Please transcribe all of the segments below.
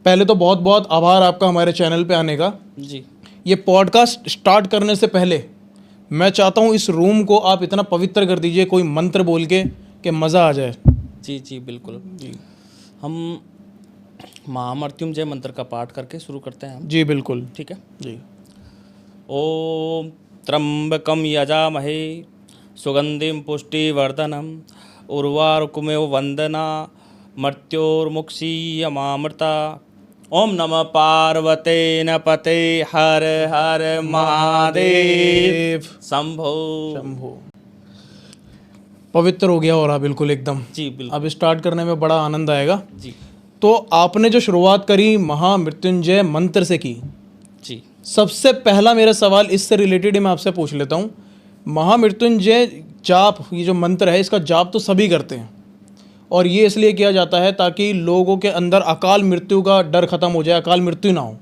पहले तो बहुत बहुत आभार आपका हमारे चैनल पे आने का। जी ये पॉडकास्ट स्टार्ट करने से पहले मैं चाहता हूँ इस रूम को आप इतना पवित्र कर दीजिए कोई मंत्र बोल के कि मज़ा आ जाए। जी जी बिल्कुल। जी हम महामृत्युंजय मंत्र का पाठ करके शुरू करते हैं हम। जी बिल्कुल। ठीक है। जी ओम त्र्यंबकम यजामहे सुगंधिम पुष्टिवर्धनम उर्वारुकमेव वंदना मृत्योर्मुक्षीयमामृता। ओम नमः पार्वते न पते हर हर महादेव शंभो। शंभो। पवित्र हो गया हो रहा बिल्कुल एकदम। जी बिल्कुल। अब स्टार्ट करने में बड़ा आनंद आएगा। जी तो आपने जो शुरुआत करी महामृत्युंजय मंत्र से की, जी सबसे पहला मेरा सवाल इससे रिलेटेड ही मैं आपसे पूछ लेता हूँ। महामृत्युंजय जाप, ये जो मंत्र है इसका जाप तो सभी करते हैं और ये इसलिए किया जाता है ताकि लोगों के अंदर अकाल मृत्यु का डर खत्म हो जाए, अकाल मृत्यु ना हो।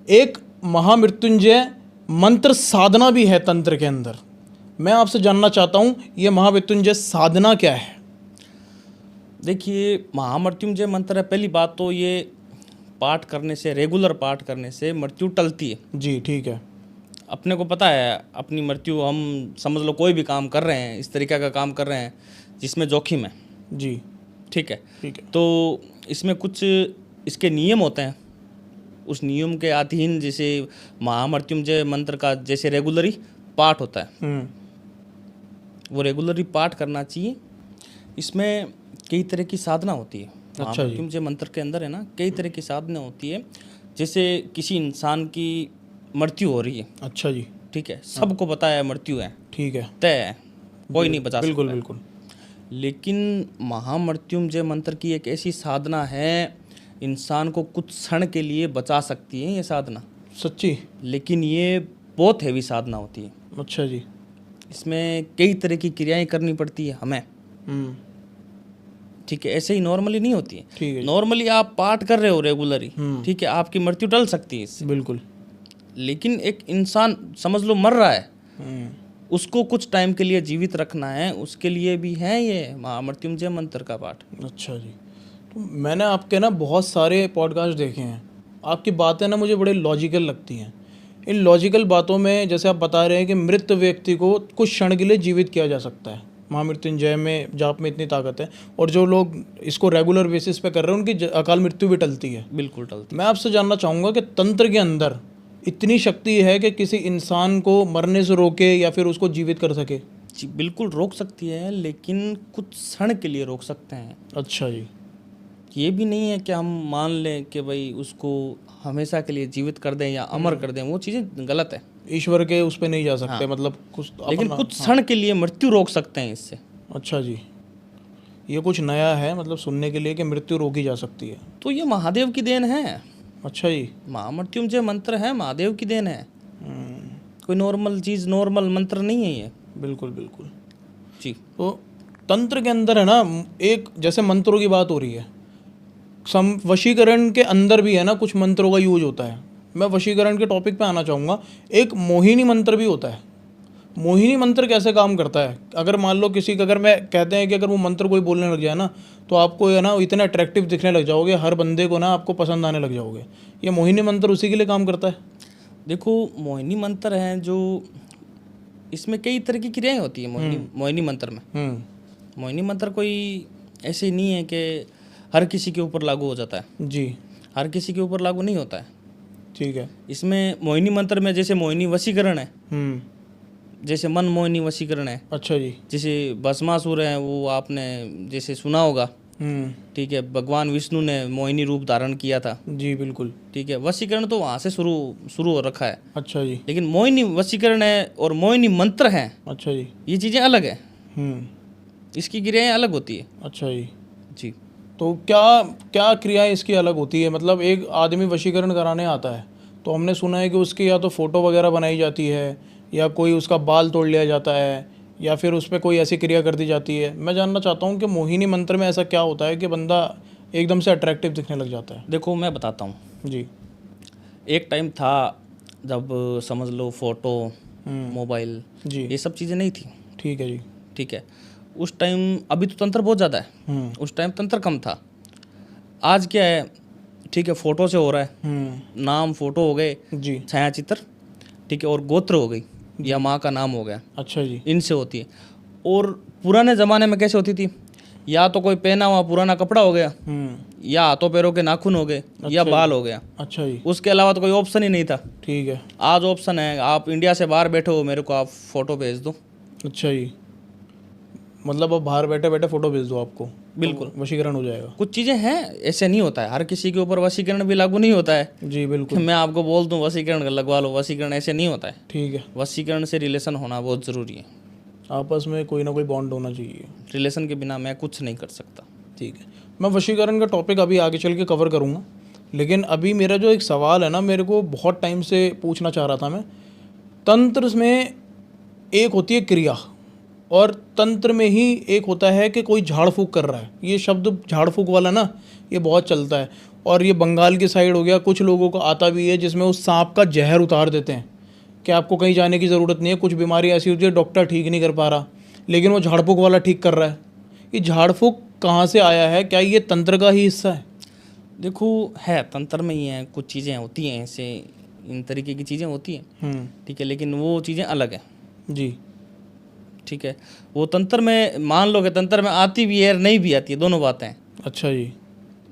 एक महामृत्युंजय मंत्र साधना भी है तंत्र के अंदर। मैं आपसे जानना चाहता हूँ ये महामृत्युंजय साधना क्या है? देखिए, महामृत्युंजय मंत्र है, पहली बात तो ये पाठ करने से, रेगुलर पाठ करने से मृत्यु टलती है। जी ठीक है। अपने को पता है अपनी मृत्यु, हम समझ लो कोई भी काम कर रहे हैं, इस तरीके का काम कर रहे हैं जिसमें जोखिम है। जी ठीक है। ठीक है। तो इसमें कुछ इसके नियम होते हैं, उस नियम के अधीन जैसे महामृत्युंजय मंत्र का जैसे रेगुलरी पाठ होता है, वो रेगुलरी पाठ करना चाहिए। इसमें कई तरह की साधना होती है। महामृत्युंजय मंत्र के अंदर है ना, कई तरह की साधना होती है। जैसे किसी इंसान की मृत्यु हो रही है, अच्छा जी। ठीक है, सबको पता है मृत्यु है, ठीक है। तय है, कोई नहीं बचा सकता। बिल्कुल बिल्कुल। लेकिन महामृत्युंजय मंत्र की एक ऐसी साधना है, इंसान को कुछ क्षण के लिए बचा सकती है ये साधना। सच्ची? लेकिन ये बहुत हैवी साधना होती है। अच्छा जी। इसमें कई तरह की क्रियाएं करनी पड़ती है हमें। ठीक है, ऐसे ही नॉर्मली नहीं होती है। ठीक है। नॉर्मली आप पाठ कर रहे हो रेगुलरली, ठीक है, आपकी मृत्यु टल सकती है इससे। बिल्कुल। लेकिन एक इंसान समझ लो मर रहा है, उसको कुछ टाइम के लिए जीवित रखना है, उसके लिए भी है ये महामृत्युंजय मंत्र का पाठ। अच्छा जी। तो मैंने आपके ना बहुत सारे पॉडकास्ट देखे हैं, आपकी बातें ना मुझे बड़े लॉजिकल लगती हैं। इन लॉजिकल बातों में जैसे आप बता रहे हैं कि मृत व्यक्ति को कुछ क्षण के लिए जीवित किया जा सकता है, महामृत्युंजय में जाप में इतनी ताकत है, और जो लोग इसको रेगुलर बेसिस पे कर रहे हैं उनकी अकाल मृत्यु भी टलती है। बिल्कुल टलती। मैं आपसे जानना चाहूँगा कि तंत्र के अंदर इतनी शक्ति है कि किसी इंसान को मरने से रोके या फिर उसको जीवित कर सके? जी बिल्कुल रोक सकती है, लेकिन कुछ क्षण के लिए रोक सकते हैं। अच्छा जी। ये भी नहीं है कि हम मान लें कि भाई उसको हमेशा के लिए जीवित कर दें या अमर कर दें, वो चीज़ें गलत है। ईश्वर के उस पर नहीं जा सकते। मतलब कुछ लेकिन कुछ क्षण के लिए मृत्यु रोक सकते हैं इससे। अच्छा जी, ये कुछ नया है मतलब सुनने के लिए कि मृत्यु रोकी जा सकती है। तो ये महादेव की देन है। अच्छा जी। महामृत्युंजय मंत्र है, महादेव की देन है, कोई नॉर्मल चीज़, नॉर्मल मंत्र नहीं है ये। बिल्कुल बिल्कुल जी। तो तंत्र के अंदर है ना, एक जैसे मंत्रों की बात हो रही है, वशीकरण के अंदर भी है ना कुछ मंत्रों का यूज होता है। मैं वशीकरण के टॉपिक पे आना चाहूँगा। एक मोहिनी मंत्र भी होता है। मोहिनी मंत्र कैसे काम करता है? अगर मान लो किसी का, अगर मैं कहते हैं कि अगर वो मंत्र कोई बोलने लग जाए ना तो आपको है ना इतना अट्रैक्टिव दिखने लग जाओगे, हर बंदे को ना आपको पसंद आने लग जाओगे। ये मोहिनी मंत्र उसी के लिए काम करता है? देखो, मोहिनी मंत्र है जो, इसमें कई तरह की क्रियाएं होती है मोहिनी मंत्र में। मोहिनी मंत्र कोई ऐसे नहीं है कि हर किसी के ऊपर लागू हो जाता है। जी। हर किसी के ऊपर लागू नहीं होता है। ठीक है। इसमें मोहिनी मंत्र में जैसे मोहिनी वशीकरण है, जैसे मन मोहिनी वशीकरण है। अच्छा जी। जैसे भस्मासुर है, वो आपने जैसे सुना होगा। ठीक है, भगवान विष्णु ने मोहिनी रूप धारण किया था। जी बिल्कुल। ठीक है, वशीकरण तो वहाँ से शुरू हो रखा है। अच्छा जी। लेकिन मोहिनी वशीकरण है और मोहिनी मंत्र है, अच्छा जी, ये चीज़ें अलग है। हम्म। इसकी क्रियाएं अलग होती है। अच्छा जी। जी। तो क्या क्या क्रियाएं इसकी अलग होती है? मतलब एक आदमी वशीकरण कराने आता है तो हमने सुना है कि उसकी या तो फ़ोटो वगैरह बनाई जाती है, या कोई उसका बाल तोड़ लिया जाता है, या फिर उस पर कोई ऐसी क्रिया कर दी जाती है। मैं जानना चाहता हूँ कि मोहिनी मंत्र में ऐसा क्या होता है कि बंदा एकदम से अट्रैक्टिव दिखने लग जाता है? देखो, मैं बताता हूँ। जी। एक टाइम था जब समझ लो फ़ोटो, मोबाइल, जी। ये सब चीज़ें नहीं थी। ठीक है जी। ठीक है, उस टाइम, अभी तो तंत्र बहुत ज़्यादा है, उस टाइम तंत्र कम था। आज क्या है, ठीक है, फोटो से हो रहा है, नाम फोटो हो गए, जी। छाया चित्र, ठीक है, और गोत्र हो गई या माँ का नाम हो गया, अच्छा जी। इनसे होती है। और पुराने ज़माने में कैसे होती थी, या तो कोई पहना हुआ पुराना कपड़ा हो गया, या हाथों पैरों के नाखून हो गए, या अच्छा बाल हो गया। अच्छा जी। उसके अलावा तो कोई ऑप्शन ही नहीं था। ठीक है। आज ऑप्शन है, आप इंडिया से बाहर बैठे हो, मेरे को आप फोटो भेज दो। अच्छा जी, मतलब अब बाहर बैठे बैठे फोटो भेज दो आपको, बिल्कुल। तो वशीकरण हो जाएगा। कुछ चीज़ें हैं, ऐसे नहीं होता है, हर किसी के ऊपर वशीकरण भी लागू नहीं होता है जी कि बिल्कुल। मैं आपको बोल दूं वशीकरण लगवा लो। वशीकरण ऐसे नहीं होता है। ठीक है। वशीकरण से रिलेशन होना बहुत ज़रूरी है। आपस में कोई ना कोई बॉन्ड होना चाहिए। रिलेशन के बिना मैं कुछ नहीं कर सकता। ठीक है, मैं वशीकरण का टॉपिक अभी आगे चल के कवर करूँगा, लेकिन अभी मेरा जो एक सवाल है ना, मेरे को बहुत टाइम से पूछना चाह रहा था मैं। तंत्र में एक होती है क्रिया, और तंत्र में ही एक होता है कि कोई झाड़ फूक कर रहा है। ये शब्द झाड़ फूक वाला ना, ये बहुत चलता है, और ये बंगाल की साइड हो गया, कुछ लोगों को आता भी है, जिसमें उस सांप का जहर उतार देते हैं कि आपको कहीं जाने की ज़रूरत नहीं है। कुछ बीमारी ऐसी होती है डॉक्टर ठीक नहीं कर पा रहा, लेकिन वो झाड़ फूक वाला ठीक कर रहा है। ये झाड़ फूक कहाँ से आया है? क्या ये तंत्र का ही हिस्सा है? देखो, है तंत्र में ही है, कुछ चीज़ें होती हैं ऐसे, इन तरीके की चीज़ें होती हैं, ठीक है, लेकिन वो चीज़ें अलग हैं। जी। ठीक है, वो तंत्र में मान लो कि तंत्र में आती भी है और नहीं भी आती है, दोनों बातें हैं। अच्छा जी।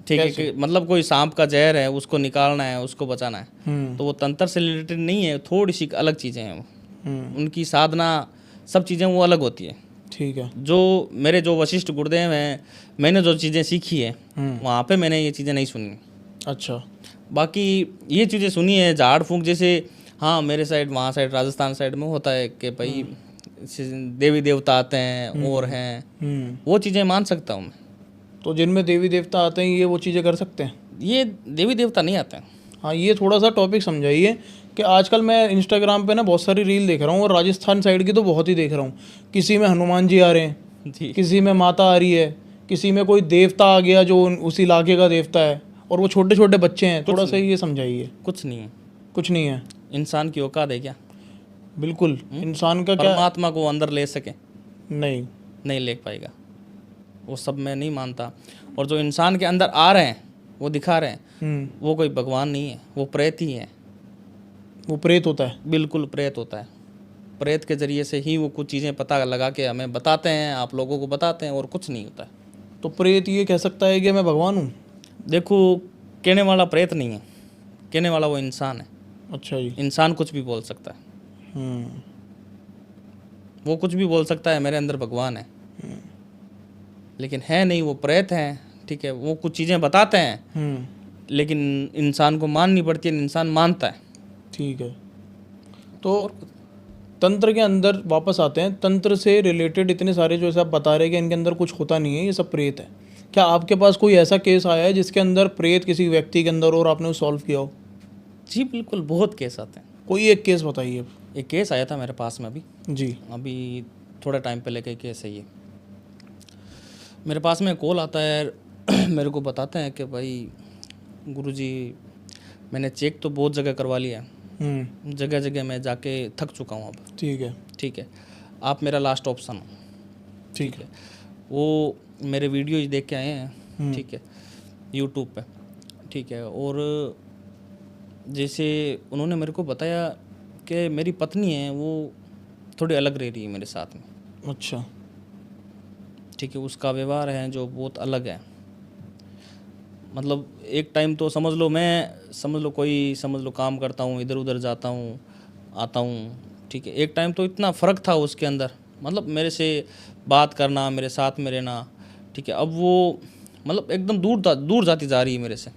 ठीक है, कि मतलब कोई सांप का जहर है, उसको निकालना है, उसको बचाना है, तो वो तंत्र से रिलेटेड नहीं है, थोड़ी सी अलग चीज़ें हैं वो। उनकी साधना, सब चीज़ें वो अलग होती है। ठीक है। जो मेरे जो वशिष्ठ गुरुदेव हैं, मैंने जो चीज़ें सीखी है वहाँ पे मैंने ये चीज़ें नहीं सुनी। अच्छा। बाकी ये चीज़ें सुनी है, झाड़ फूंक जैसे, हाँ मेरे साइड, वहाँ साइड राजस्थान साइड में होता है कि भाई देवी देवता आते हैं और हैं, वो चीज़ें मान सकता हूँ मैं। तो जिनमें देवी देवता आते हैं, ये वो चीज़ें कर सकते हैं? ये देवी देवता नहीं आते हैं। हाँ, ये थोड़ा सा टॉपिक समझाइए कि आजकल मैं इंस्टाग्राम पे ना बहुत सारी रील देख रहा हूँ, और राजस्थान साइड की तो बहुत ही देख रहा हूँ। किसी में हनुमान जी आ रहे हैं, जी। किसी में माता आ रही है, किसी में कोई देवता आ गया जो उस इलाके का देवता है, और वो छोटे छोटे बच्चे हैं। थोड़ा सा ये समझाइए। कुछ नहीं है। कुछ नहीं है? इंसान की औकात है क्या बिल्कुल। इंसान का क्या? परमात्मा को अंदर ले सके? नहीं ले पाएगा। वो सब मैं नहीं मानता। और जो इंसान के अंदर आ रहे हैं, वो दिखा रहे हैं, वो कोई भगवान नहीं है, वो प्रेत ही है। वो प्रेत होता है? बिल्कुल प्रेत होता है। प्रेत के जरिए से ही वो कुछ चीज़ें पता लगा के हमें बताते हैं, आप लोगों को बताते हैं, और कुछ नहीं होता है। तो प्रेत ये कह सकता है कि मैं भगवान हूँ? देखो, कहने वाला प्रेत नहीं है, कहने वाला वो इंसान है। अच्छा जी। इंसान कुछ भी बोल सकता है, वो कुछ भी बोल सकता है मेरे अंदर भगवान है, लेकिन है नहीं, वो प्रेत हैं। ठीक है, वो कुछ चीज़ें बताते हैं, लेकिन इंसान को माननी पड़ती है, इंसान मानता है। ठीक है, तो तंत्र के अंदर वापस आते हैं। तंत्र से रिलेटेड इतने सारे जो आप बता रहे हैं कि इनके अंदर कुछ होता नहीं है, ये सब प्रेत है। क्या आपके पास कोई ऐसा केस आया है जिसके अंदर प्रेत किसी व्यक्ति के अंदर और आपने सॉल्व किया हो? जी बिल्कुल, बहुत केस आते हैं। कोई एक केस बताइए। एक केस आया था मेरे पास में अभी जी। अभी थोड़ा टाइम पहले का केस है ये। मेरे पास में कॉल आता है, मेरे को बताते हैं कि भाई गुरुजी, मैंने चेक तो बहुत जगह करवा लिया है, जगह जगह मैं जाके थक चुका हूँ अब। ठीक है, आप मेरा लास्ट ऑप्शन हो। ठीक है, वो मेरे वीडियोज देख के आए हैं, ठीक है, यूट्यूब पे। ठीक है, और जैसे उन्होंने मेरे को बताया कि मेरी पत्नी है, वो थोड़ी अलग रह रही है मेरे साथ में। अच्छा। ठीक है, उसका व्यवहार है जो बहुत अलग है। मतलब एक टाइम तो समझ लो काम करता हूँ, इधर उधर जाता हूँ, आता हूँ। ठीक है, एक टाइम तो इतना फ़र्क था उसके अंदर, मतलब मेरे से बात करना, मेरे साथ में रहना। ठीक है, अब वो मतलब एकदम दूर जाती जा रही है मेरे से।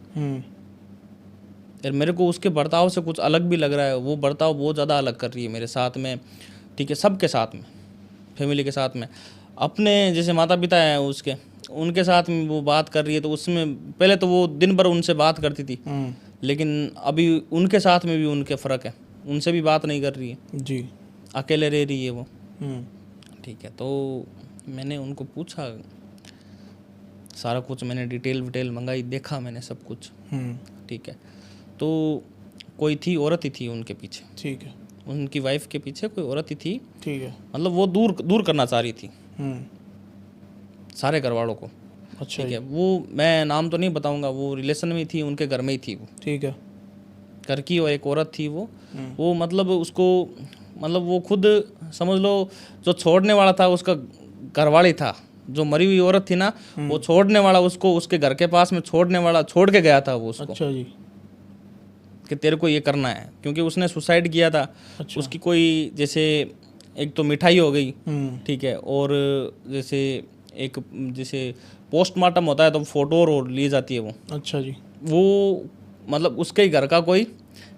यार मेरे को उसके बर्ताव से कुछ अलग भी लग रहा है, वो बर्ताव बहुत ज़्यादा अलग कर रही है मेरे साथ में। ठीक है, सबके साथ में, फैमिली के साथ में, अपने जैसे माता पिता हैं उसके, उनके साथ में वो बात कर रही है। तो उसमें पहले तो वो दिन भर उनसे बात करती थी, लेकिन अभी उनके साथ में भी उनके फ़र्क है, उनसे भी बात नहीं कर रही है जी, अकेले रह रही है वो। ठीक है, तो मैंने उनको पूछा, सारा कुछ मैंने डिटेल मंगाई, देखा मैंने सब कुछ। ठीक है, तो कोई थी, औरत ही थी उनके पीछे। ठीक है, उनकी वाइफ के पीछे कोई औरत ही थी। ठीक है, मतलब वो दूर करना चाह रही थी सारे घरवालों को। अच्छा ठीक है, वो मैं नाम तो नहीं बताऊंगा, वो रिलेशन में थी, उनके घर में ही थी वो, ठीक है। घर की, और एक औरत थी वो मतलब उसको, मतलब वो खुद समझ लो, जो छोड़ने वाला था उसका घरवाली था, जो मरी हुई औरत थी ना, वो छोड़ने वाला उसको उसके घर के पास में छोड़ने वाला छोड़ के गया था वो उसको, अच्छा जी। कि तेरे को ये करना है, क्योंकि उसने सुसाइड किया था। अच्छा। उसकी कोई जैसे एक तो मिठाई हो गई, ठीक है, और जैसे एक जैसे पोस्टमार्टम होता है तो फोटो और ली जाती है अच्छा जी। वो मतलब उसके ही घर का कोई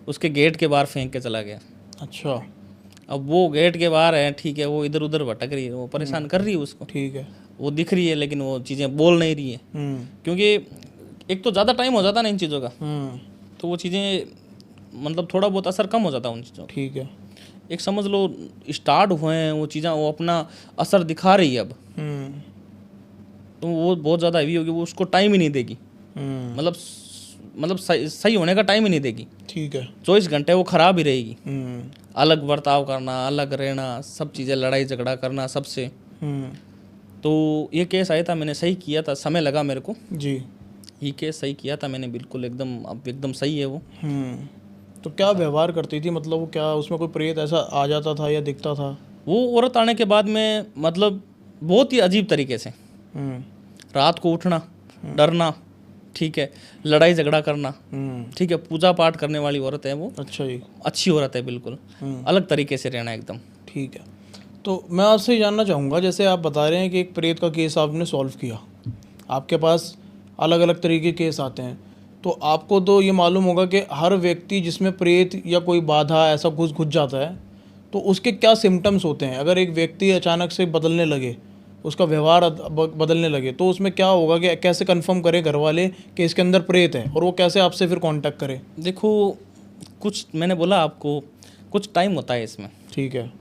उसके गेट के बाहर फेंक के चला गया। अच्छा। अब वो गेट के बाहर है, ठीक है, वो इधर उधर भटक रही है, वो परेशान कर रही है उसको, ठीक है। वो दिख रही है लेकिन वो चीज़ें बोल नहीं रही है, क्योंकि एक तो ज़्यादा टाइम हो जाता ना इन चीज़ों का, तो वो चीज़ें मतलब थोड़ा बहुत असर कम हो जाता है उन चीज़ों का। ठीक है। एक समझ लो स्टार्ट हुए हैं वो चीज़ें, वो अपना असर दिखा रही है अब, तो वो बहुत ज़्यादा हैवी होगी, वो उसको टाइम ही नहीं देगी, मतलब सही होने का टाइम ही नहीं देगी। ठीक है। 24 घंटे वो खराब ही रहेगी, अलग बर्ताव करना, अलग रहना, सब चीज़ें लड़ाई झगड़ा करना सबसे। तो ये केस आया था, मैंने सही किया था, समय लगा मेरे को, जी। ये केस सही किया था मैंने बिल्कुल, एकदम अब एकदम सही है वो। तो क्या व्यवहार करती थी, मतलब वो क्या उसमें कोई प्रेत ऐसा आ जाता था या दिखता था? वो औरत आने के बाद में मतलब बहुत ही अजीब तरीके से रात को उठना, डरना, ठीक है, लड़ाई झगड़ा करना, ठीक है, पूजा पाठ करने वाली औरत है वो। अच्छा जी। अच्छी औरत है बिल्कुल, अलग तरीके से रहना एकदम। ठीक है। तो मैं आपसे ये जानना चाहूँगा, जैसे आप बता रहे हैं कि एक प्रेत का केस आपने सॉल्व किया, आपके पास अलग अलग तरीके के केस आते हैं, तो आपको तो ये मालूम होगा कि हर व्यक्ति जिसमें प्रेत या कोई बाधा ऐसा घुस जाता है, तो उसके क्या सिम्टम्स होते हैं? अगर एक व्यक्ति अचानक से बदलने लगे, उसका व्यवहार बदलने लगे, तो उसमें क्या होगा कि कैसे कंफर्म करें घर वाले कि इसके अंदर प्रेत है, और वो कैसे आपसे फिर कांटेक्ट करें? देखो, कुछ मैंने बोला आपको, कुछ टाइम होता है इसमें, ठीक है।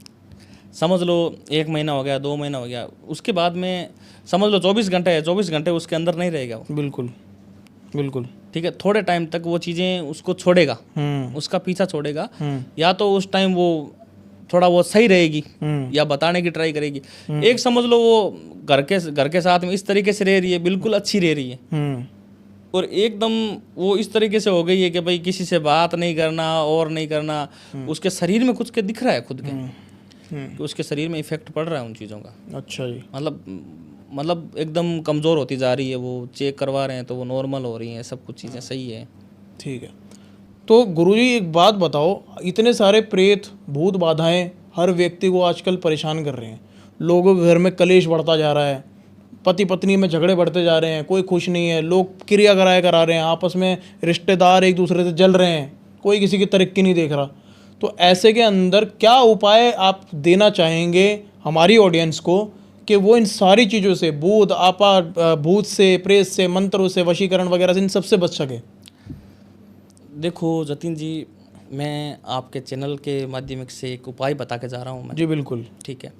समझ लो 1 महीना हो गया, 2 महीना हो गया, उसके बाद में समझ लो 24 घंटे है, 24 घंटे उसके अंदर नहीं रहेगा वो, बिल्कुल बिल्कुल। ठीक है, थोड़े टाइम तक वो चीज़ें उसको छोड़ेगा, उसका पीछा छोड़ेगा, या तो उस टाइम वो थोड़ा वो सही रहेगी, या बताने की ट्राई करेगी। एक समझ लो वो घर के साथ में इस तरीके से रह रही है, बिल्कुल अच्छी रह रही है, और एकदम वो इस तरीके से हो गई है कि भाई किसी से बात नहीं करना और नहीं करना, उसके शरीर में कुछ के दिख रहा है खुद के, कि उसके शरीर में इफेक्ट पड़ रहा है उन चीज़ों का। अच्छा जी। मतलब एकदम कमज़ोर होती जा रही है, वो चेक करवा रहे हैं तो वो नॉर्मल हो रही हैं, सब कुछ चीज़ें सही है। ठीक है। तो गुरुजी एक बात बताओ, इतने सारे प्रेत भूत बाधाएं हर व्यक्ति को आजकल परेशान कर रहे हैं, लोगों के घर में कलेश बढ़ता जा रहा है, पति पत्नी में झगड़े बढ़ते जा रहे हैं, कोई खुश नहीं है, लोग क्रिया करा रहे हैं, आपस में रिश्तेदार एक दूसरे से जल रहे हैं, कोई किसी की तरक्की नहीं देख रहा। तो ऐसे के अंदर क्या उपाय आप देना चाहेंगे हमारी ऑडियंस को कि वो इन सारी चीज़ों से, भूत आपा, भूत से, प्रेत से, मंत्रों से, वशीकरण वगैरह से, इन सबसे बच सके? देखो जतिन जी, मैं आपके चैनल के माध्यम से एक उपाय बता के जा रहा हूँ मैं। जी बिल्कुल। ठीक है,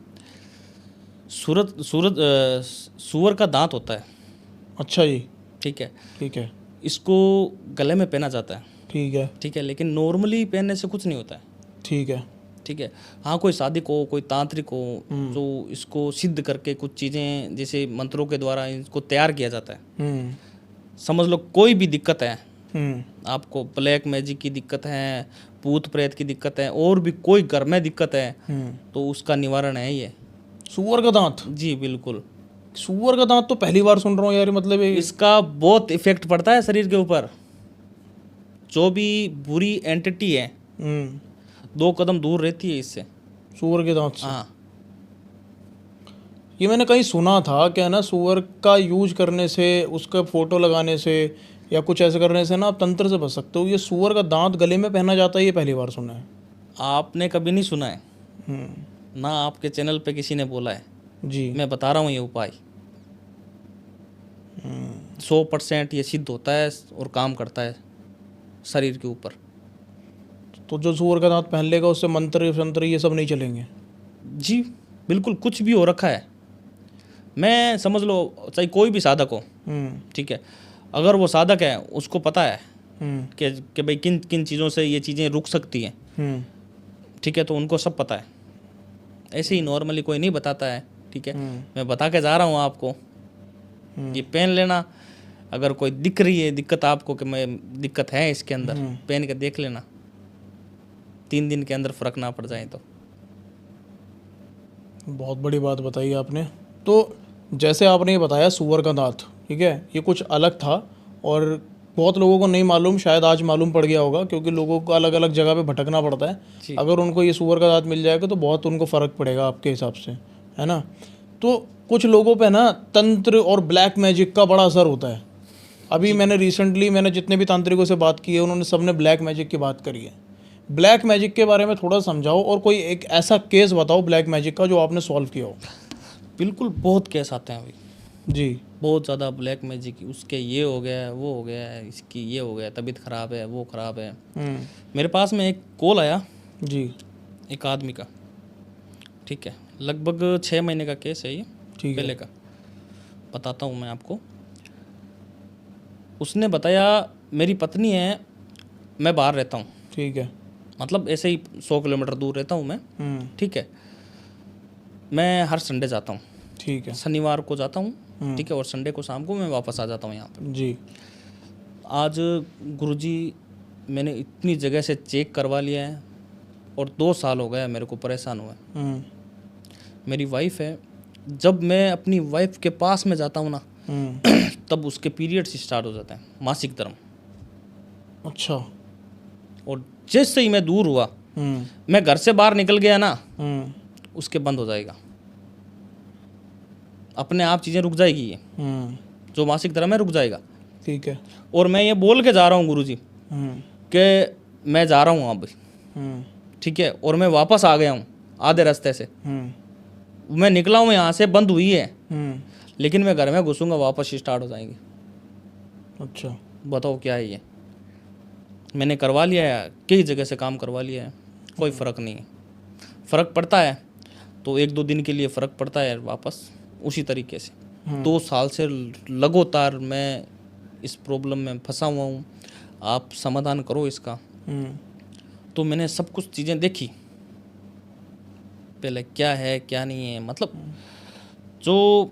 सूअर का दांत होता है। अच्छा जी। ठीक है, ठीक है। इसको गले में पहना जाता है। ठीक है। ठीक है, लेकिन नॉर्मली पहनने से कुछ नहीं होता है। ठीक है। ठीक है, हाँ, कोई साधिक हो, कोई तांत्रिक हो, जो इसको सिद्ध करके कुछ चीज़ें जैसे मंत्रों के द्वारा इसको तैयार किया जाता है। समझ लो कोई भी दिक्कत है आपको, ब्लैक मैजिक की दिक्कत है, भूत प्रेत की दिक्कत है, और भी कोई घर में दिक्कत है, तो उसका निवारण है ये सूअर का दांत। जी बिल्कुल। सूअर का दांत तो पहली बार सुन रहा हूँ यार, मतलब इसका बहुत इफेक्ट पड़ता है शरीर के ऊपर, जो भी बुरी एंटिटी है 2 कदम दूर रहती है इससे, सूअर के दांत से। हाँ। ये मैंने कहीं सुना था क्या ना, सूअर का यूज करने से, उसका फोटो लगाने से या कुछ ऐसे करने से ना आप तंत्र से बच सकते हो। ये सूअर का दांत गले में पहना जाता है, ये पहली बार सुना है। आपने कभी नहीं सुना है ना, आपके चैनल पे किसी ने बोला है जी। मैं बता रहा हूँ ये उपाय 100% ये सिद्ध होता है और काम करता है शरीर के ऊपर। तो जो सूअर का दांत पहन लेगा उससे मंत्र शंत्र ये सब नहीं चलेंगे? जी बिल्कुल, कुछ भी हो रखा है, मैं समझ लो चाहे कोई भी साधक हो, ठीक है, अगर वो साधक है उसको पता है कि भाई किन किन चीज़ों से ये चीज़ें रुक सकती हैं, ठीक है, तो उनको सब पता है। ऐसे ही नॉर्मली कोई नहीं बताता है, ठीक है, मैं बता के जा रहा हूँ आपको, ये पेन लेना, अगर कोई दिख रही है दिक्कत आपको कि मैं दिक्कत है इसके अंदर, पेन के देख लेना, 3 दिन के अंदर फर्क ना पड़ जाए तो। बहुत बड़ी बात बताई आपने। तो जैसे आपने ये बताया सूअर का दांत, ठीक है, ये कुछ अलग था और बहुत लोगों को नहीं मालूम, शायद आज मालूम पड़ गया होगा क्योंकि लोगों को अलग अलग जगह पे भटकना पड़ता है। अगर उनको ये सूअर का दांत मिल जाएगा तो बहुत उनको फ़र्क पड़ेगा आपके हिसाब से, है ना। तो कुछ लोगों पे ना तंत्र और ब्लैक मैजिक का बड़ा असर होता है। अभी मैंने जितने भी तांत्रिकों से बात की है उन्होंने सबने ब्लैक मैजिक की बात करी है। ब्लैक मैजिक के बारे में थोड़ा समझाओ और कोई एक ऐसा केस बताओ ब्लैक मैजिक का जो आपने सॉल्व किया हो। बिल्कुल, बहुत केस आते हैं अभी जी। बहुत ज़्यादा ब्लैक मैजिक, उसके ये हो गया है, वो हो गया है, इसकी ये हो गया, तबीयत ख़राब है, वो ख़राब है। मेरे पास में एक कॉल आया जी। एक आदमी का, ठीक है, लगभग 6 महीने का केस है ये, ठीक है। पहले का बताता हूँ मैं आपको। उसने बताया मेरी पत्नी है, मैं बाहर रहता हूँ, ठीक है। मतलब ऐसे ही 100 किलोमीटर दूर रहता हूँ मैं, ठीक है। मैं हर संडे जाता हूँ, ठीक है। शनिवार को जाता हूँ, ठीक है, और संडे को शाम को मैं वापस आ जाता हूँ यहाँ पर। जी। आज गुरुजी मैंने इतनी जगह से चेक करवा लिया है और 2 साल हो गया मेरे को परेशान हुए। मेरी वाइफ है, जब मैं अपनी वाइफ के पास में जाता हूँ ना तब उसके पीरियड्स स्टार्ट हो जाते हैं, मासिक धर्म। अच्छा। और जैसे ही मैं दूर हुआ, मैं घर से बाहर निकल गया ना, उसके बंद हो जाएगा, अपने आप चीज़ें रुक जाएगी, ये जो मासिक धर्म है रुक जाएगा। ठीक है। और मैं ये बोल के जा रहा हूँ गुरुजी कि मैं जा रहा हूँ अब, ठीक है, और मैं वापस आ गया हूँ आधे रास्ते से, मैं निकला हूँ यहाँ से, बंद हुई है, लेकिन मैं घर में घुसूंगा वापस स्टार्ट हो जाएंगे। अच्छा। बताओ क्या है ये। मैंने करवा लिया है, कई जगह से काम करवा लिया है, कोई फ़र्क नहीं है। फ़र्क पड़ता है तो 1-2 दिन के लिए फ़र्क पड़ता है, वापस उसी तरीके से। 2 साल से लगातार मैं इस प्रॉब्लम में फंसा हुआ हूँ, आप समाधान करो इसका। तो मैंने सब कुछ चीज़ें देखी, पहले क्या है क्या नहीं है, मतलब जो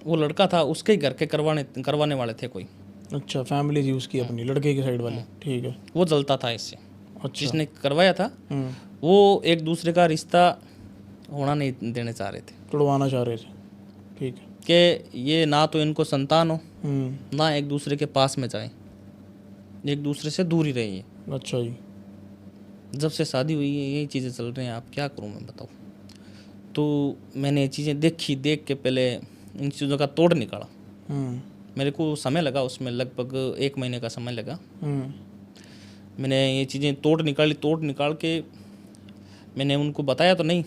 वो लड़का था उसके ही घर के करवाने वाले थे कोई। अच्छा, फैमिली थी उसकी अपनी, लड़के की साइड वाले। ठीक है। वो जलता था इससे। अच्छा। जिसने करवाया था वो एक दूसरे का रिश्ता होना नहीं देने चाह रहे थे, तुड़वाना चाह रहे थे। ठीक है। कि ये ना तो इनको संतान हो, ना एक दूसरे के पास में जाए, एक दूसरे से दूर ही रहिए। अच्छा जी। जब से शादी हुई है यही चीज़ें चल रही हैं, आप क्या करूं मैं बताओ। तो मैंने ये चीज़ें देखी, देख के पहले इन चीज़ों का तोड़ निकाला। मेरे को समय लगा उसमें, लगभग 1 महीने का समय लगा। मैंने ये चीज़ें तोड़ निकाल के मैंने उनको बताया तो नहीं,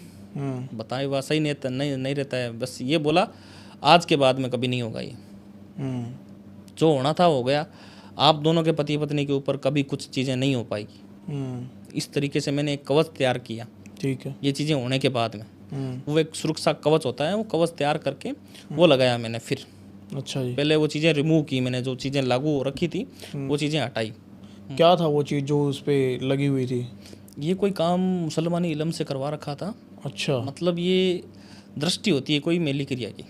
बताया हुआ सही नहीं रहता है, बस ये बोला आज के बाद में कभी नहीं होगा ये, जो होना था हो गया, आप दोनों के पति पत्नी के ऊपर कभी कुछ चीज़ें नहीं हो पाएगी। इस तरीके से मैंने एक कवच तैयार किया। ठीक है। ये चीज़ें होने के बाद में वो एक सुरक्षा कवच होता है, वो कवच तैयार करके वो लगाया मैंने। फिर अच्छा जी। पहले वो चीज़ें रिमूव की मैंने, जो चीज़ें लागू रखी थी वो चीज़ें हटाई। क्या था वो चीज़ जो उस पर लगी हुई थी? ये कोई काम मुसलमानी इलम से करवा रखा था। अच्छा। मतलब ये दृष्टि होती है कोई मेली क्रिया की,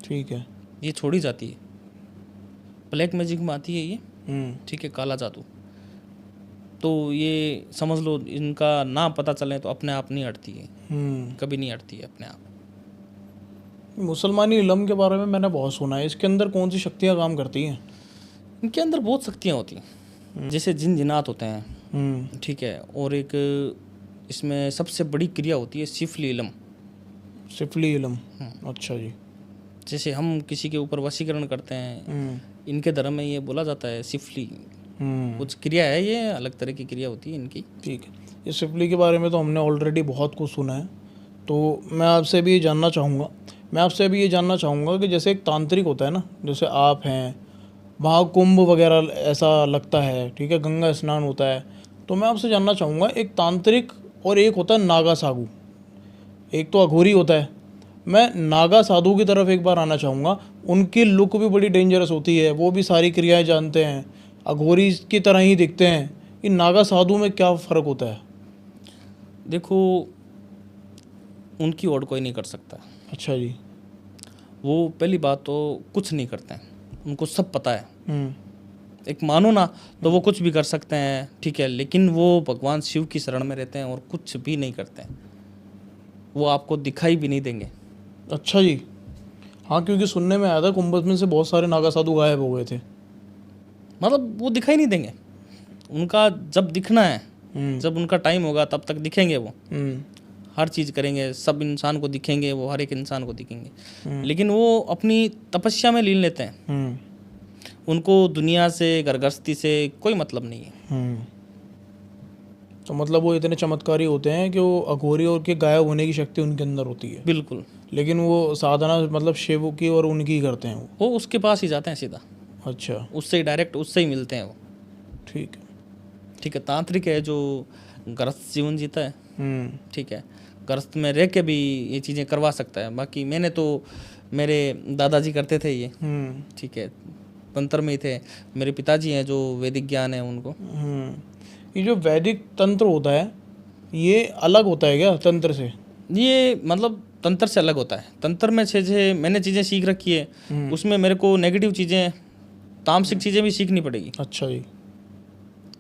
ठीक है। ये छोड़ी जाती है, ब्लैक मैजिक में आती है ये, ठीक है, काला जादू। तो ये समझ लो इनका नाम पता चले तो अपने आप नहीं हटती है, कभी नहीं हटती है अपने आप। मुसलमानी इलम के बारे में मैंने बहुत सुना है, इसके अंदर कौन सी शक्तियाँ काम करती हैं? इनके अंदर बहुत शक्तियाँ होती हैं, जैसे जिन जिनात होते हैं, ठीक है, और एक इसमें सबसे बड़ी क्रिया होती है सिफली इलम। सिफली इलम। अच्छा जी। जैसे हम किसी के ऊपर वशीकरण करते हैं, इनके धर्म में ये बोला जाता है सिफली कुछ क्रिया है, ये अलग तरह की क्रिया होती है इनकी। ठीक है। इस सिफली के बारे में तो हमने ऑलरेडी बहुत कुछ सुना है, तो मैं आपसे भी ये जानना चाहूँगा कि जैसे एक तांत्रिक होता है ना, जैसे आप हैं, महाकुंभ वगैरह ऐसा लगता है, ठीक है, गंगा स्नान होता है, तो मैं आपसे जानना चाहूँगा एक तांत्रिक और एक होता है नागा साधु, एक तो अघोरी होता है। मैं नागा साधु की तरफ एक बार आना चाहूँगा। उनकी लुक भी बड़ी डेंजरस होती है, वो भी सारी क्रियाएं जानते हैं, अघोरी की तरह ही दिखते हैं। इन नागा साधु में क्या फ़र्क होता है? देखो, उनकी ओर कोई नहीं कर सकता। अच्छा जी। वो पहली बात तो कुछ नहीं करते हैं, उनको सब पता है। एक मानो ना तो वो कुछ भी कर सकते हैं, ठीक है, लेकिन वो भगवान शिव की शरण में रहते हैं और कुछ भी नहीं करते हैं, वो आपको दिखाई भी नहीं देंगे। अच्छा जी। हाँ, क्योंकि सुनने में आया था कुंभ में से बहुत सारे नागा साधु गायब हो गए थे। मतलब वो दिखाई नहीं देंगे, उनका जब दिखना है, जब उनका टाइम होगा तब तक दिखेंगे वो, हर चीज़ करेंगे, सब इंसान को दिखेंगे, वो हर एक इंसान को दिखेंगे, लेकिन वो अपनी तपस्या में लीन लेते हैं। उनको दुनिया से, घर गृहस्थी से कोई मतलब नहीं है। तो मतलब वो इतने चमत्कारी होते हैं कि वो अघोरी और के गायब होने की शक्ति उनके अंदर होती है, बिल्कुल। लेकिन वो साधना मतलब शिव की और उनकी ही करते हैं वो उसके पास ही जाते हैं सीधा। अच्छा, उससे ही डायरेक्ट, उससे ही मिलते हैं वो। ठीक है। ठीक है, तांत्रिक है जो गृहस्थ जीवन जीता है, ठीक है, गृहस्थ में रह के भी ये चीज़ें करवा सकता है। बाकी मैंने तो, मेरे दादाजी करते थे ये, ठीक है, तंत्र में ही थे। मेरे पिताजी हैं जो वैदिक ज्ञान है उनको। ये जो वैदिक तंत्र होता है ये अलग होता है क्या तंत्र से? ये मतलब तंत्र से अलग होता है। तंत्र में से मैंने चीज़ें सीख रखी है, उसमें मेरे को नेगेटिव चीज़ें, तामसिक चीज़ें भी सीखनी पड़ेगी। अच्छा जी।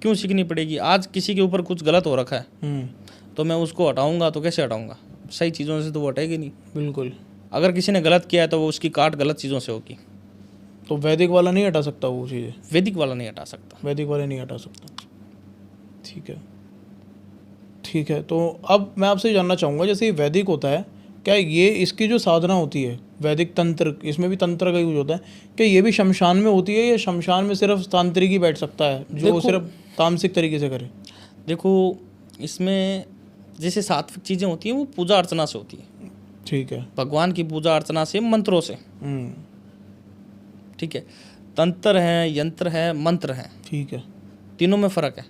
क्यों सीखनी पड़ेगी? आज किसी के ऊपर कुछ गलत हो रखा है तो मैं उसको हटाऊंगा तो कैसे हटाऊंगा? सही चीज़ों से तो वो हटेगी नहीं। बिल्कुल। अगर किसी ने गलत किया है तो वो उसकी काट गलत चीज़ों से होगी। तो वैदिक वाला नहीं हटा सकता वो चीज़ें? वैदिक वाला नहीं हटा सकता। वैदिक वाले नहीं हटा सकता। ठीक है, ठीक है। तो अब मैं आपसे जानना चाहूँगा, जैसे ये वैदिक होता है, क्या ये इसकी जो साधना होती है वैदिक तंत्र, इसमें भी तंत्र का यूज होता है, क्या ये भी शमशान में होती है या शमशान में सिर्फ तांत्रिक ही बैठ सकता है जो सिर्फ तामसिक तरीके से करे? देखो, इसमें जैसे सात्विक चीज़ें होती हैं वो पूजा अर्चना से होती है, ठीक है, भगवान की पूजा अर्चना से, मंत्रों से, ठीक है। तंत्र है, यंत्र है, मंत्र है, ठीक है, तीनों में फ़र्क है।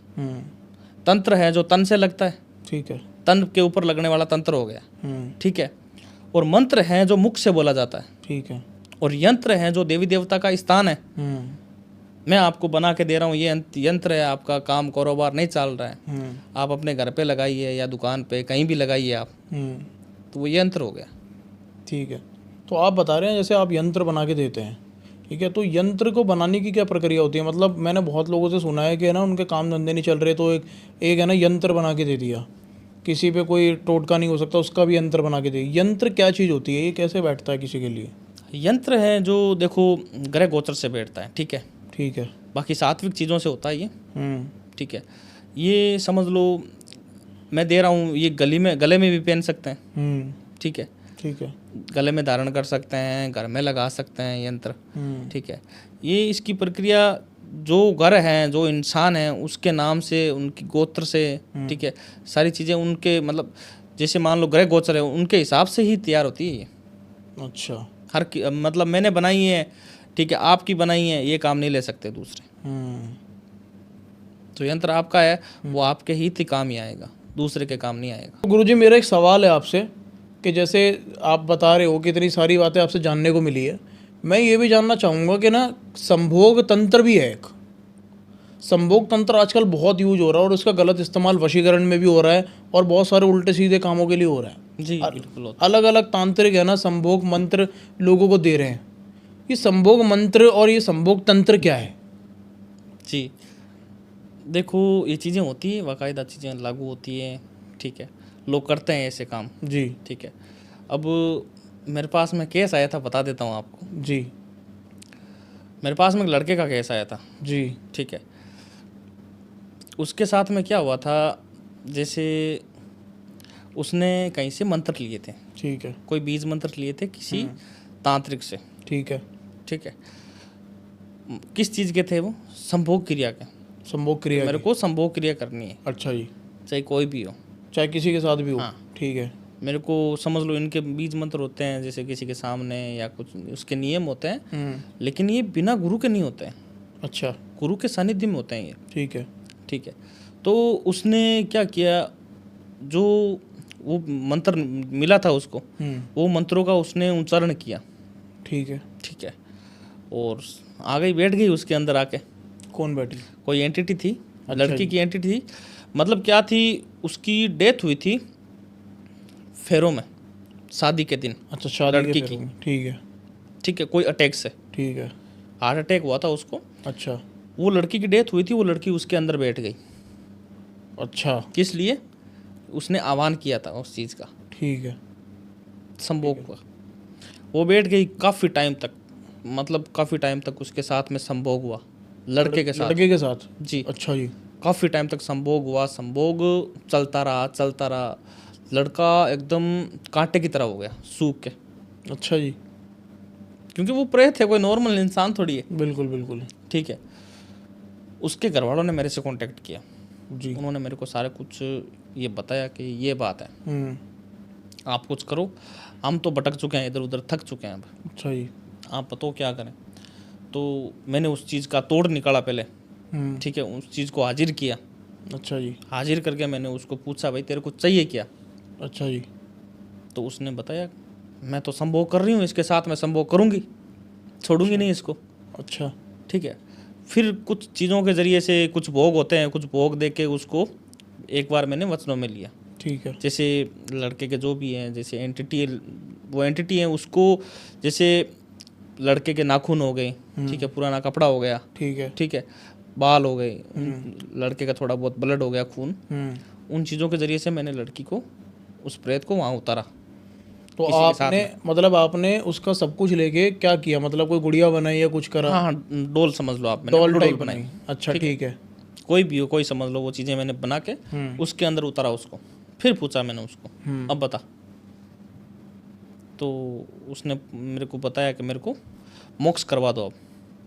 तंत्र है जो तन से लगता है, ठीक है, तन के ऊपर लगने वाला तंत्र हो गया, ठीक है। और मंत्र है जो मुख से बोला जाता है, ठीक है। और यंत्र है जो देवी देवता का स्थान है। मैं आपको बना के दे रहा हूँ, ये यंत्र है, आपका काम कारोबार नहीं चल रहा है, आप अपने घर पे लगाइए या दुकान पे कहीं भी लगाइए आप, तो वो यंत्र हो गया। ठीक है। तो आप बता रहे हैं जैसे आप यंत्र बना के देते हैं, ठीक है, तो यंत्र को बनाने की क्या प्रक्रिया होती है? मतलब मैंने बहुत लोगों से सुना है कि है ना, उनके काम धंधे नहीं चल रहे तो एक है ना यंत्र बना के दे दिया, किसी पे कोई टोटका नहीं हो सकता उसका भी यंत्र बना के दे। यंत्र क्या चीज़ होती है, ये कैसे बैठता है किसी के लिए? यंत्र है जो देखो ग्रह गोचर से बैठता है, ठीक है, ठीक है। बाकी सात्विक चीज़ों से होता है ये, ठीक है। ये समझ लो मैं दे रहा हूँ, ये गले में भी पहन सकते हैं, ठीक है, ठीक है, गले में धारण कर सकते हैं, घर में लगा सकते हैं यंत्र, ठीक है। ये इसकी प्रक्रिया जो घर हैं, जो इंसान हैं, उसके नाम से, उनकी गोत्र से, ठीक है, सारी चीज़ें उनके, मतलब जैसे मान लो ग्रह गोचर है उनके हिसाब से ही तैयार होती है ये। अच्छा। मतलब मैंने बनाई है, ठीक है, आपकी बनाई है, ये काम नहीं ले सकते दूसरे। तो यंत्र आपका है, वो आपके ही काम ही आएगा, दूसरे के काम नहीं आएगा। तो गुरुजी मेरा एक सवाल है आपसे कि जैसे आप बता रहे हो कि इतनी सारी बातें आपसे जानने को मिली है, मैं ये भी जानना चाहूँगा कि ना संभोग तंत्र भी है एक। संभोग तंत्र आजकल बहुत यूज हो रहा है और उसका गलत इस्तेमाल वशीकरण में भी हो रहा है और बहुत सारे उल्टे सीधे कामों के लिए हो रहा है। जी बिल्कुल। अलग अलग तांत्रिक है ना संभोग मंत्र लोगों को दे रहे हैं। ये संभोग मंत्र और ये संभोग तंत्र क्या है? जी देखो, ये चीज़ें होती है, बाकायदा चीज़ें लागू होती है, ठीक है, लोग करते हैं ऐसे काम जी, ठीक है। अब मेरे पास में केस आया था, बता देता हूँ आपको जी। मेरे पास में एक लड़के का केस आया था जी, ठीक है। उसके साथ में क्या हुआ था, जैसे उसने कहीं से मंत्र लिए थे, ठीक है, कोई बीज मंत्र लिए थे किसी तांत्रिक से, ठीक है, ठीक है। किस चीज़ के थे वो? संभोग क्रिया के। संभोग क्रिया मेरे की। को संभोग क्रिया करनी है, अच्छा जी, चाहे कोई भी हो, चाहे किसी के साथ भी हो। हाँ। ठीक है, मेरे को समझ लो इनके बीज मंत्र होते हैं, जैसे किसी के सामने या कुछ उसके नियम होते हैं, लेकिन ये बिना गुरु के नहीं होते हैं। अच्छा, गुरु के सानिध्य में होते हैं ये, ठीक है, ठीक है। तो उसने क्या किया, जो वो मंत्र मिला था उसको, वो मंत्रों का उसने उच्चारण किया, ठीक है, ठीक है, और आ गई, बैठ गई उसके अंदर आके। कौन बैठी? कोई एंटिटी थी, अच्छा लड़की की एंटिटी थी। मतलब क्या थी, उसकी डेथ हुई थी फेरों में, शादी के दिन। अच्छा, शादी लड़की के की। फेरों में, ठीक है, ठीक है, कोई अटैक से ठीक है। हार्ट अटैक हुआ था उसको। अच्छा वो लड़की की डेथ हुई थी, वो लड़की उसके अंदर बैठ गई। अच्छा किस लिए? उसने आह्वान किया था उस चीज़ का, ठीक है। संभोग का। वो बैठ गई काफ़ी टाइम तक, मतलब काफ़ी टाइम तक उसके साथ में संभोग हुआ, लड़के के साथ। लड़के के साथ? जी, अच्छा जी। काफ़ी टाइम तक संभोग हुआ, संभोग चलता रहा चलता रहा। लड़का एकदम कांटे की तरह हो गया, सूख के। अच्छा जी। क्योंकि वो प्रेत है, कोई नॉर्मल इंसान थोड़ी है। बिल्कुल बिल्कुल। ठीक है। उसके घर वालों ने मेरे से कांटेक्ट किया। जी। उन्होंने मेरे को सारे कुछ ये बताया कि ये बात है, आप कुछ करो, हम तो भटक चुके हैं, इधर उधर थक चुके हैं अब, अच्छा जी। आप बताओ क्या करें। तो मैंने उस चीज़ का तोड़ निकाला पहले। ठीक है, उस चीज़ को हाजिर किया। अच्छा जी। हाजिर करके मैंने उसको पूछा, भाई तेरे को चाहिए क्या? अच्छा जी। तो उसने बताया, मैं तो संभोग कर रही हूँ, इसके साथ मैं संभोग करूँगी, छोड़ूंगी नहीं इसको। अच्छा। ठीक है। फिर कुछ चीज़ों के ज़रिए से कुछ भोग होते हैं, कुछ भोग दे के उसको एक बार मैंने वचनों में लिया। ठीक है। जैसे लड़के के जो भी हैं, जैसे एंटिटी, वो एंटिटी है, उसको जैसे लड़के के नाखून हो गए, ठीक है, पुराना कपड़ा हो गया, ठीक है। ठीक है, बाल हो गए, लड़के का थोड़ा बहुत ब्लड हो गया, खून, उन चीज़ों के ज़रिए से मैंने लड़की को, उस प्रेत को वहाँ उतारा। तो किसी के साथ आपने मतलब आपने उसका सब कुछ लेके क्या किया, मतलब कोई गुड़िया बनाई या कुछ करा? हाँ हाँ, डोल समझ लो आप, मैंने डॉल डोल टाइप बनाई। बनाई? अच्छा ठीक है। कोई भी हो, कोई समझ लो, वो चीज़ें मैंने बना के उसके अंदर उतारा उसको। फिर पूछा मैंने उसको, अब बता। तो उसने मेरे को बताया कि मेरे को मोक्ष करवा दो अब।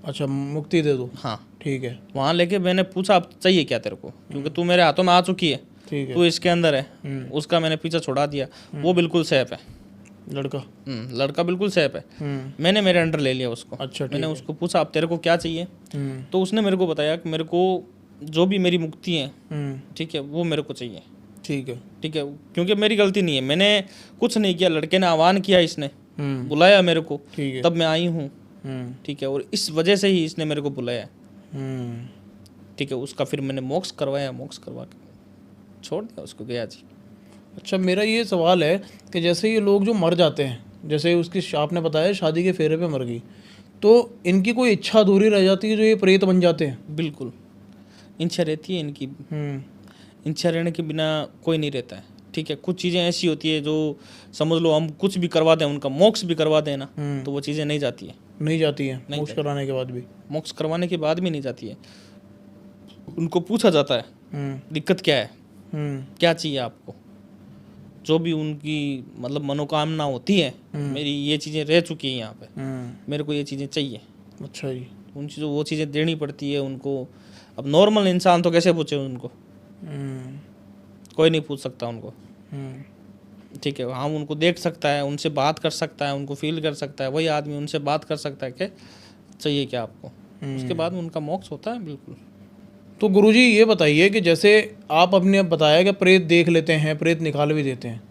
अच्छा, मुक्ति दे दो। हाँ। ठीक है। वहाँ लेके मैंने पूछा, अब चाहिए क्या तेरे को, क्योंकि तू मेरे हाथों में आ चुकी है, ठीक है। तू इसके अंदर है। उसका मैंने पीछा छुड़ा दिया, वो बिल्कुल सेफ है, लड़का? लड़का बिल्कुल सेफ है। मैंने मेरे अंडर ले लिया उसको। अच्छा ठीक मैंने है। उसको पूछा, अब तेरे को क्या चाहिए? तो उसने मेरे को बताया कि मेरे को जो भी मेरी मुक्ति है, ठीक है, वो मेरे को चाहिए। ठीक है। ठीक है, क्योंकि मेरी गलती नहीं है, मैंने कुछ नहीं किया, लड़के ने आह्वान किया, इसने बुलाया मेरे को, ठीक है। तब मैं आई हूँ। ठीक है, और इस वजह से ही इसने मेरे को बुलाया। ठीक है, उसका फिर मैंने मोक्ष करवाया, मोक्ष करवा के छोड़ दिया उसको, गया जी। अच्छा, मेरा ये सवाल है कि जैसे ये लोग जो मर जाते हैं, जैसे उसकी आपने बताया शादी के फेरे पे मर गई, तो इनकी कोई इच्छा अधूरी रह जाती है जो ये प्रेत बन जाते हैं? बिल्कुल, इच्छा रहती है इनकी। इच्छा रहने के बिना कोई नहीं रहता है। ठीक है, कुछ चीज़ें ऐसी होती है जो समझ लो हम कुछ भी करवा दें, उनका मोक्ष भी करवा दें ना, तो वो चीज़ें नहीं जाती है। नहीं जाती है? नहीं मोक्ष कराने के बाद भी? मोक्ष करवाने के बाद भी नहीं जाती है। उनको पूछा जाता है दिक्कत क्या है, क्या चाहिए आपको, जो भी उनकी मतलब मनोकामना होती है, मेरी ये चीज़ें रह चुकी हैं यहाँ पे, मेरे को ये चीज़ें चाहिए। अच्छा जी। उन चीज़ों वो चीज़ें देनी पड़ती है उनको। अब नॉर्मल इंसान तो कैसे पूछे उनको, कोई नहीं पूछ सकता उनको। ठीक है, हम उनको देख सकता है, उनसे बात कर सकता है, उनको फील कर सकता है, वही आदमी उनसे बात कर सकता है कि चाहिए क्या आपको, उसके बाद उनका मोक्ष होता है। बिल्कुल। तो गुरुजी ये बताइए कि जैसे आप अपने अब बताया कि प्रेत देख लेते हैं, प्रेत निकाल भी देते हैं,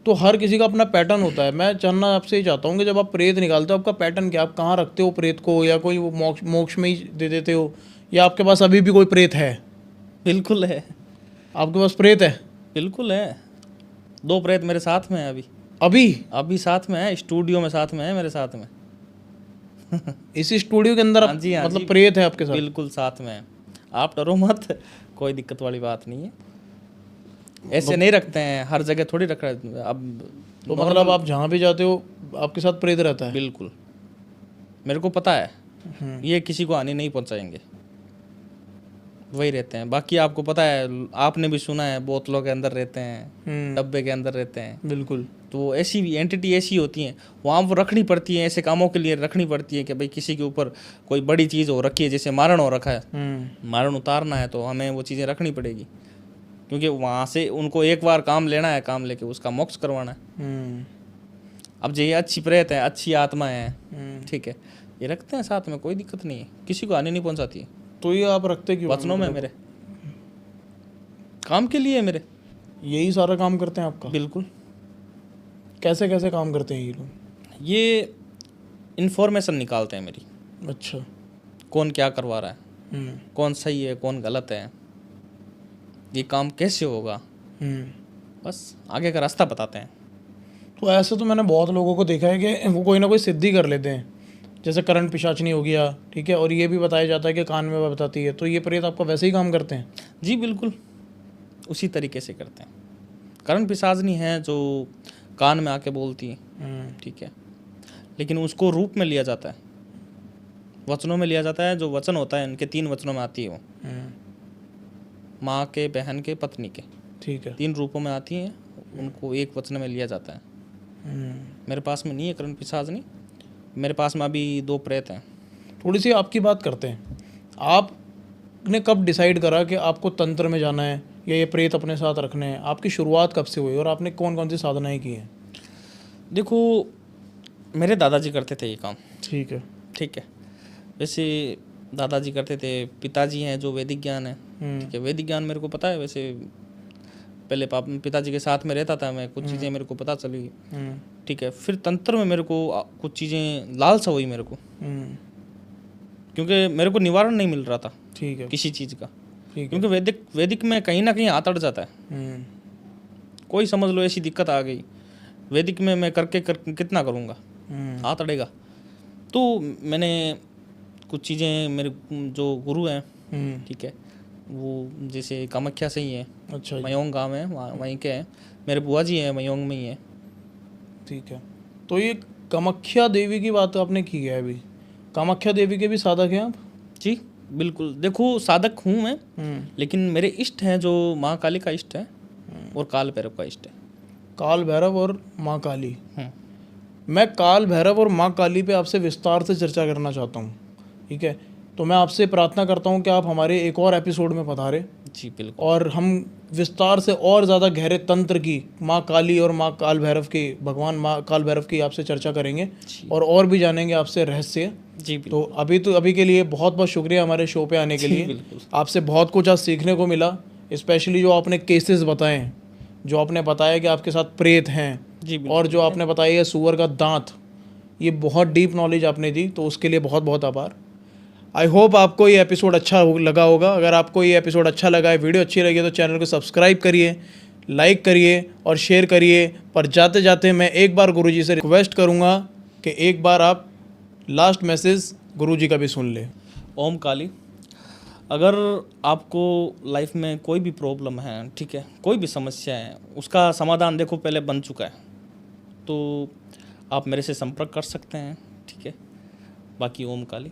तो हर किसी का अपना पैटर्न होता है। मैं जानना आपसे ही चाहता हूँ कि जब आप प्रेत निकालते हो, आपका पैटर्न क्या, आप कहाँ रखते हो प्रेत को, या कोई वो मोक्ष मोक्ष में ही दे देते हो, या आपके पास अभी भी कोई प्रेत है? बिल्कुल है, आपके पास प्रेत है? बिल्कुल है। 2 प्रेत मेरे साथ में है अभी। अभी साथ में है, स्टूडियो में साथ में है, मेरे साथ में। इसी स्टूडियो के अंदर हाँ जी, हाँ मतलब जी, प्रेत है आपके साथ? बिल्कुल साथ में है। आप डरो मत, कोई दिक्कत वाली बात नहीं है। ऐसे नहीं रखते हैं, हर जगह थोड़ी रख रहे हैं। अब तो मतलब आप जहाँ भी जाते हो आपके साथ प्रेत रहता है? बिल्कुल, मेरे को पता है ये किसी को हानि नहीं पहुंचाएंगे, वही रहते हैं। बाकी आपको पता है, आपने भी सुना है, बोतलों के अंदर रहते हैं, डब्बे के अंदर रहते हैं। बिल्कुल। तो ऐसी भी एंटिटी ऐसी होती हैं, वहाँ वो रखनी पड़ती है, ऐसे कामों के लिए रखनी पड़ती है कि भाई किसी के ऊपर कोई बड़ी चीज़ हो रखी है, जैसे मारण हो रखा है, मारण उतारना है, तो हमें वो चीज़ें रखनी पड़ेगी, क्योंकि वहाँ से उनको एक बार काम लेना है, काम लेके उसका मोक्ष करवाना है। अब जो ये अच्छी प्रेत है, अच्छी आत्मा है, ठीक है, ये रखते हैं साथ में, कोई दिक्कत नहीं है, किसी को हानि नहीं पहुँचाती है। तो ये आप रखते क्यों? वचनों में मेरे काम के लिए मेरे, यही सारा काम करते हैं आपका? बिल्कुल। कैसे कैसे काम करते हैं ये लोग? ये इन्फॉर्मेशन निकालते हैं मेरी। अच्छा। कौन क्या करवा रहा है, कौन सही है, कौन गलत है, ये काम कैसे होगा, बस आगे का रास्ता बताते हैं। तो ऐसे तो मैंने बहुत लोगों को देखा है कि वो कोई ना कोई सिद्धि कर लेते हैं, जैसे करण पिशाचनी हो गया, ठीक है, और ये भी बताया जाता है कि कान में बताती है, तो ये प्रेत आपका वैसे ही काम करते हैं? जी बिल्कुल, उसी तरीके से करते हैं। करण पिशाचनी है जो कान में आके बोलती है, ठीक है, लेकिन उसको रूप में लिया जाता है, वचनों में लिया जाता है। जो वचन होता है इनके 3 वचनों में आती है वो, माँ के, बहन के, पत्नी के, ठीक है, 3 रूपों में आती हैं, उनको एक वचन में लिया जाता है। मेरे पास में नहीं है करण पिशाचनी, मेरे पास में अभी 2 प्रेत हैं। थोड़ी सी आपकी बात करते हैं। आपने कब डिसाइड करा कि आपको तंत्र में जाना है या ये प्रेत अपने साथ रखने हैं? आपकी शुरुआत कब से हुई और आपने कौन कौन सी साधनाएं की हैं? देखो, मेरे दादाजी करते थे ये काम, ठीक है, ठीक है। वैसे दादाजी करते थे, पिताजी हैं जो वैदिक ज्ञान है, ठीक है, वैदिक ज्ञान मेरे को पता है। वैसे पहले पिताजी के साथ में रहता था मैं, कुछ चीज़ें मेरे को पता चली, ठीक है। फिर तंत्र में मेरे को कुछ चीज़ें लालसा हुई मेरे को, क्योंकि मेरे को निवारण नहीं मिल रहा था, ठीक है, किसी चीज़ का, ठीक है, क्योंकि वैदिक में कहीं ना कहीं हाथ अड़ जाता है। कोई समझ लो ऐसी दिक्कत आ गई, वैदिक में मैं कितना करूँगा, हाथ अड़ेगा। तो मैंने कुछ चीज़ें, मेरे जो गुरु हैं, ठीक है, वो जैसे कामाख्या से ही है, अच्छा, मयोंग गांव है, वहीं के हैं, मेरे बुआ जी हैं, मयोंग में ही है, ठीक है। तो ये कामाख्या देवी की बात आपने की है अभी, कामाख्या देवी के भी साधक हैं आप? जी बिल्कुल। देखो, साधक हूँ मैं, लेकिन मेरे इष्ट हैं जो माँ काली का इष्ट है और काल भैरव का इष्ट है। काल भैरव और माँ काली। मैं काल भैरव और माँ काली पे आपसे विस्तार से चर्चा करना चाहता हूँ, ठीक है, तो मैं आपसे प्रार्थना करता हूँ कि आप हमारे एक और एपिसोड में पधारें जी बिल्कुल, और हम विस्तार से और ज़्यादा गहरे तंत्र की, माँ काली और माँ काल भैरव की, भगवान माँ काल भैरव की आपसे चर्चा करेंगे और भी जानेंगे आपसे रहस्य। जी तो अभी के लिए बहुत बहुत शुक्रिया हमारे शो पे आने के लिए। बिल्कुल। आपसे बहुत कुछ आज सीखने को मिला, स्पेशली जो आपने केसेस बताए हैं, जो आपने बताया कि आपके साथ प्रेत हैं, जी और जो आपने बताया है सुअर का दांत, ये बहुत डीप नॉलेज आपने दी, तो उसके लिए बहुत बहुत आभार। आई होप आपको ये एपिसोड अच्छा लगा होगा। अगर आपको ये एपिसोड अच्छा लगा है, वीडियो अच्छी लगी, तो चैनल को सब्सक्राइब करिए, लाइक करिए और शेयर करिए। पर जाते जाते मैं एक बार गुरुजी से रिक्वेस्ट करूँगा कि एक बार आप लास्ट मैसेज गुरुजी का भी सुन ले। ओम काली, अगर आपको लाइफ में कोई भी प्रॉब्लम है, ठीक है, कोई भी समस्या है, उसका समाधान देखो पहले बन चुका है, तो आप मेरे से संपर्क कर सकते हैं, ठीक है। बाकी ओम काली।